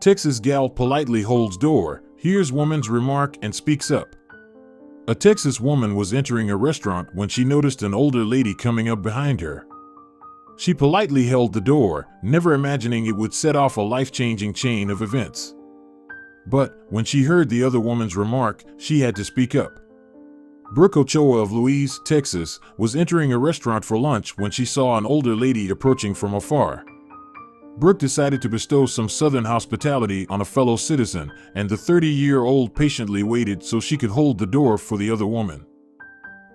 Texas gal politely holds door, hears woman's remark and speaks up. A Texas woman was entering a restaurant when she noticed an older lady coming up behind her. She politely held the door, never imagining it would set off a life-changing chain of events. But when she heard the other woman's remark, she had to speak up. Brooke Ochoa of Louise, Texas, was entering a restaurant for lunch when she saw an older lady approaching from afar. Brooke decided to bestow some Southern hospitality on a fellow citizen, and the 30-year-old patiently waited so she could hold the door for the other woman.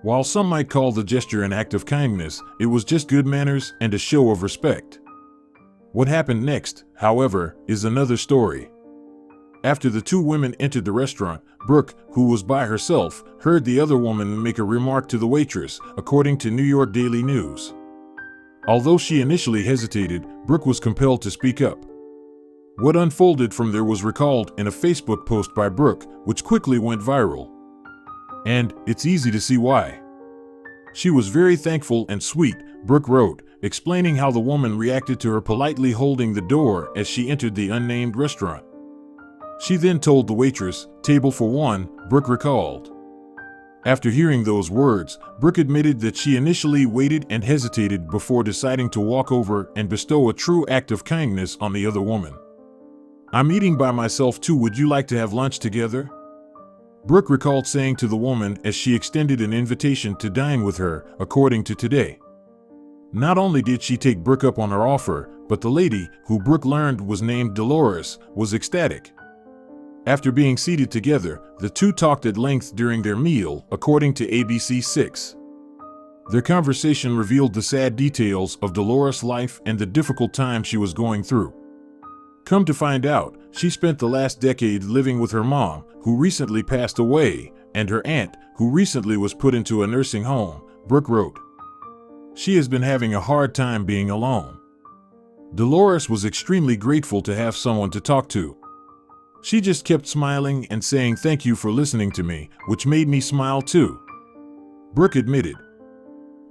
While some might call the gesture an act of kindness, it was just good manners and a show of respect. What happened next, however, is another story. After the two women entered the restaurant, Brooke, who was by herself, heard the other woman make a remark to the waitress, according to New York Daily News. Although she initially hesitated, Brooke was compelled to speak up. What unfolded from there was recalled in a Facebook post by Brooke, which quickly went viral. And it's easy to see why. She was very thankful and sweet, Brooke wrote, explaining how the woman reacted to her politely holding the door as she entered the unnamed restaurant. She then told the waitress, "Table for one," Brooke recalled. After hearing those words, Brooke admitted that she initially waited and hesitated before deciding to walk over and bestow a true act of kindness on the other woman. "I'm eating by myself too, would you like to have lunch together?" Brooke recalled saying to the woman as she extended an invitation to dine with her, according to Today. Not only did she take Brooke up on her offer, but the lady, who Brooke learned was named Dolores, was ecstatic. After being seated together, the two talked at length during their meal, according to ABC6. Their conversation revealed the sad details of Dolores' life and the difficult time she was going through. Come to find out, she spent the last decade living with her mom, who recently passed away, and her aunt, who recently was put into a nursing home, Brooke wrote. She has been having a hard time being alone. Dolores was extremely grateful to have someone to talk to. She just kept smiling and saying thank you for listening to me, which made me smile too. Brooke admitted.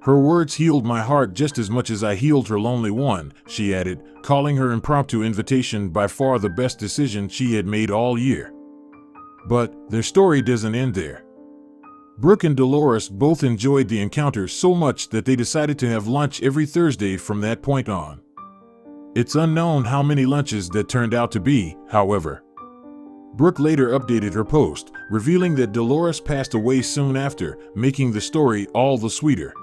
Her words healed my heart just as much as I healed her lonely one, she added, calling her impromptu invitation by far the best decision she had made all year. But their story doesn't end there. Brooke and Dolores both enjoyed the encounter so much that they decided to have lunch every Thursday from that point on. It's unknown how many lunches that turned out to be, however. Brooke later updated her post, revealing that Dolores passed away soon after, making the story all the sweeter.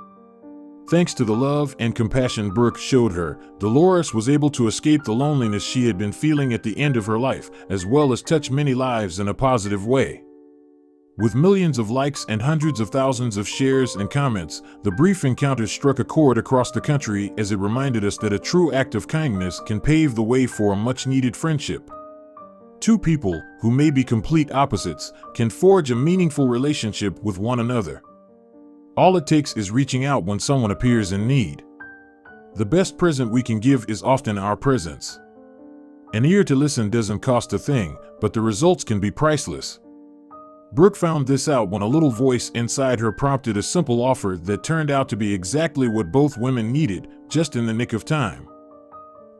Thanks to the love and compassion Brooke showed her, Dolores was able to escape the loneliness she had been feeling at the end of her life, as well as touch many lives in a positive way. With millions of likes and hundreds of thousands of shares and comments, the brief encounter struck a chord across the country as it reminded us that a true act of kindness can pave the way for a much-needed friendship. Two people, who may be complete opposites, can forge a meaningful relationship with one another. All it takes is reaching out when someone appears in need. The best present we can give is often our presence. An ear to listen doesn't cost a thing, but the results can be priceless. Brooke found this out when a little voice inside her prompted a simple offer that turned out to be exactly what both women needed, just in the nick of time.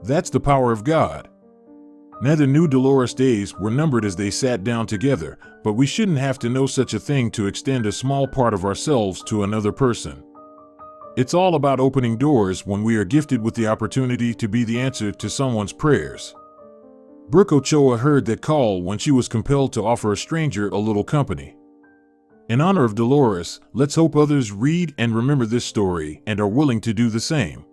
That's the power of God. Neither knew Dolores' days were numbered as they sat down together, but we shouldn't have to know such a thing to extend a small part of ourselves to another person. It's all about opening doors when we are gifted with the opportunity to be the answer to someone's prayers. Brooke Ochoa heard that call when she was compelled to offer a stranger a little company. In honor of Dolores, let's hope others read and remember this story and are willing to do the same.